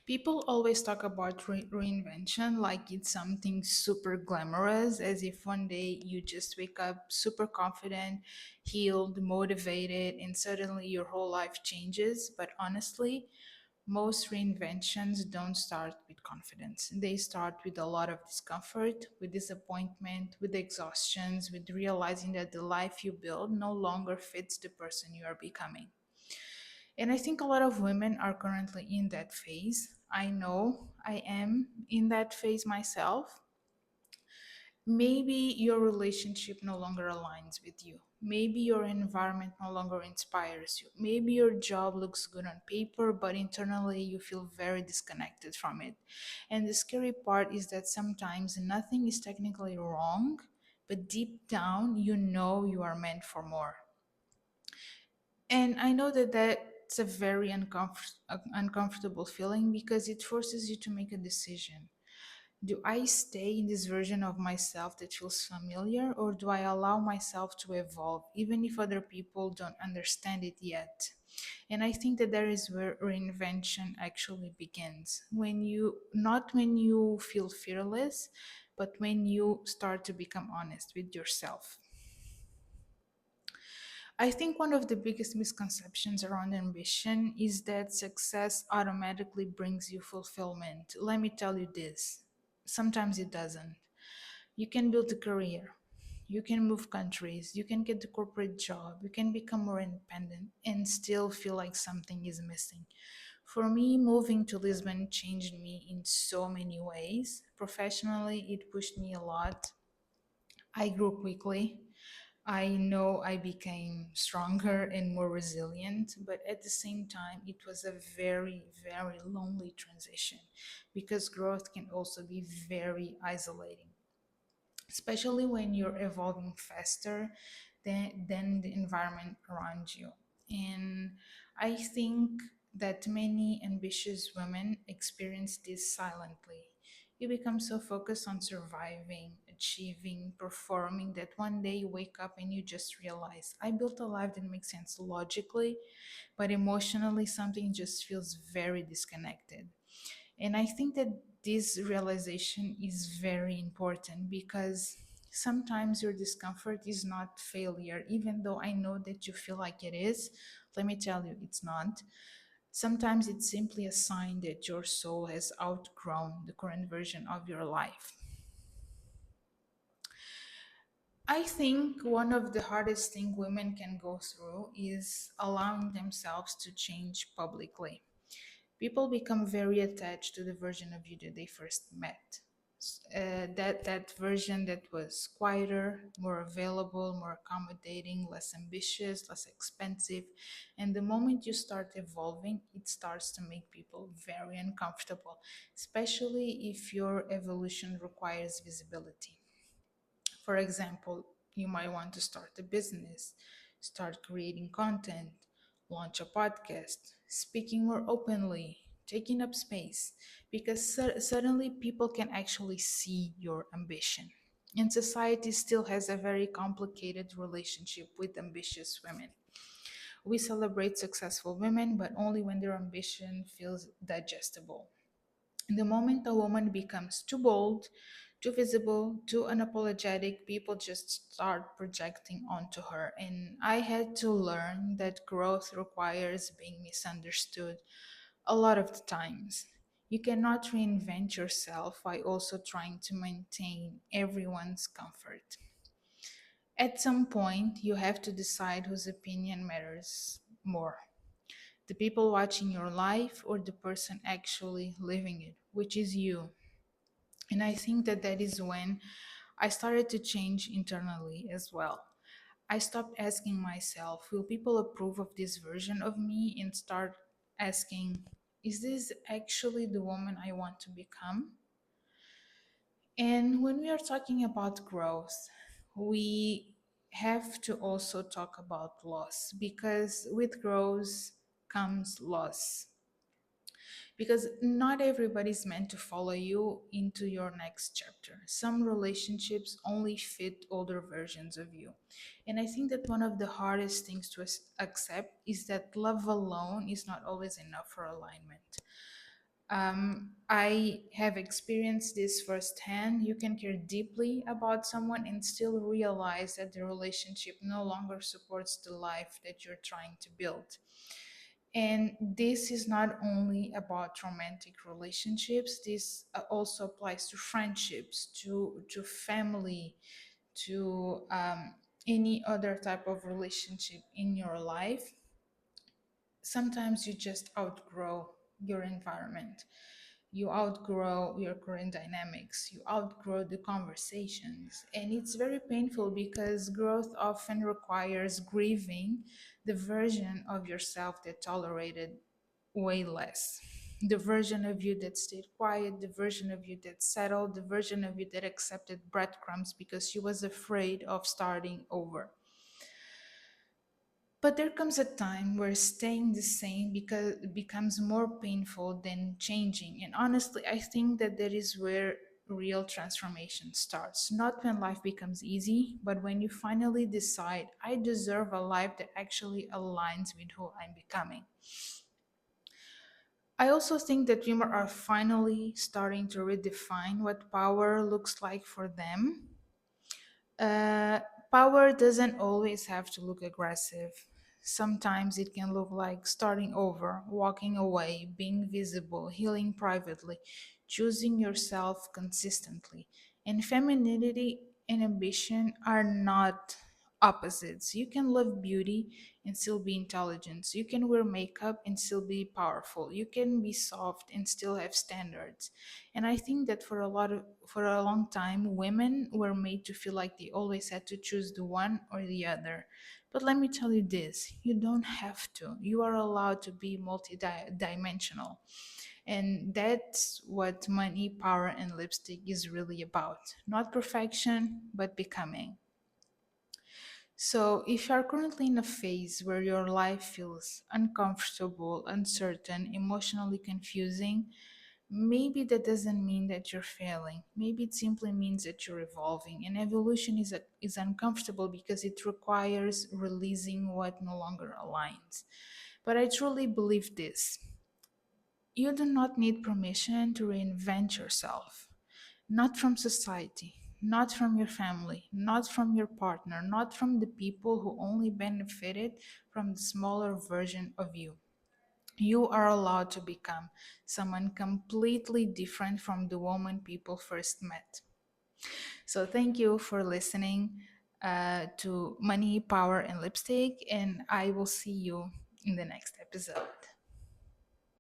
People always talk about reinvention like it's something super glamorous, as if one day you just wake up super confident, healed, motivated, and suddenly your whole life changes. But honestly, most reinventions don't start with confidence. They start with a lot of discomfort, with disappointment, with exhaustions, with realizing that the life you build no longer fits the person you are becoming. And I think a lot of women are currently in that phase. I know I am in that phase myself. Maybe your relationship no longer aligns with you. Maybe your environment no longer inspires you. Maybe your job looks good on paper, but internally you feel very disconnected from it. And the scary part is that sometimes nothing is technically wrong, but deep down you know you are meant for more. And I know that that's a very uncomfortable feeling because it forces you to make a decision. Do I stay in this version of myself that feels familiar, or do I allow myself to evolve, even if other people don't understand it yet? And I think that there is where reinvention actually begins. Not when you feel fearless, but when you start to become honest with yourself. I think one of the biggest misconceptions around ambition is that success automatically brings you fulfillment. Let me tell you this, sometimes it doesn't. You can build a career, you can move countries, you can get the corporate job, you can become more independent and still feel like something is missing. For me, moving to Lisbon changed me in so many ways. Professionally, it pushed me a lot. I grew quickly. I know I became stronger and more resilient, but at the same time, it was a very, very lonely transition because growth can also be very isolating, especially when you're evolving faster than the environment around you. And I think that many ambitious women experience this silently. You become so focused on surviving, achieving, performing that one day you wake up and you just realize, I built a life that makes sense logically, but emotionally something just feels very disconnected. And I think that this realization is very important because sometimes your discomfort is not failure, even though I know that you feel like it is. Let me tell you, it's not. Sometimes it's simply a sign that your soul has outgrown the current version of your life. I think one of the hardest things women can go through is allowing themselves to change publicly. People become very attached to the version of you that they first met. That version that was quieter, more available, more accommodating, less ambitious, less expensive. And the moment you start evolving, it starts to make people very uncomfortable, especially if your evolution requires visibility. For example, you might want to start a business, start creating content, launch a podcast, speaking more openly, taking up space, because suddenly people can actually see your ambition. And society still has a very complicated relationship with ambitious women. We celebrate successful women, but only when their ambition feels digestible. The moment a woman becomes too bold, too visible, too unapologetic, people just start projecting onto her. And I had to learn that growth requires being misunderstood a lot of the times. You cannot reinvent yourself while also trying to maintain everyone's comfort. At some point, you have to decide whose opinion matters more, the people watching your life or the person actually living it, which is you. And I think that that is when I started to change internally as well. I stopped asking myself, will people approve of this version of me? And start asking, is this actually the woman I want to become? And when we are talking about growth, we have to also talk about loss because with growth comes loss, because not everybody's meant to follow you into your next chapter. Some relationships only fit older versions of you. And I think that one of the hardest things to accept is that love alone is not always enough for alignment. I have experienced this firsthand. You can care deeply about someone and still realize that the relationship no longer supports the life that you're trying to build. And this is not only about romantic relationships, this also applies to friendships, to family, to any other type of relationship in your life. Sometimes you just outgrow your environment, you outgrow your current dynamics, you outgrow the conversations, and it's very painful because growth often requires grieving the version of yourself that tolerated way less, the version of you that stayed quiet, the version of you that settled, the version of you that accepted breadcrumbs because she was afraid of starting over. But there comes a time where staying the same because becomes more painful than changing. And honestly, I think that that is where real transformation starts. Not when life becomes easy, but when you finally decide, I deserve a life that actually aligns with who I'm becoming. I also think that women are finally starting to redefine what power looks like for them. Uh, Power doesn't always have to look aggressive. Sometimes it can look like starting over, walking away, being visible, healing privately, choosing yourself consistently. And femininity and ambition are not opposites. You can love beauty and still be intelligent. You can wear makeup and still be powerful. You can be soft and still have standards. And I think that for a long time, women were made to feel like they always had to choose the one or the other. But let me tell you this, you don't have to. You are allowed to be multidimensional. And that's what money, power, and lipstick is really about. Not perfection, but becoming. So, if you are currently in a phase where your life feels uncomfortable, uncertain, emotionally confusing, maybe that doesn't mean that you're failing. Maybe it simply means that you're evolving. And evolution is uncomfortable because it requires releasing what no longer aligns. But I truly believe this, you do not need permission to reinvent yourself. Not from society, not from your family, not from your partner, not from the people who only benefited from the smaller version of you. You are allowed to become someone completely different from the woman people first met. So, thank you for listening to Money, Power, and Lipstick, and I will see you in the next episode.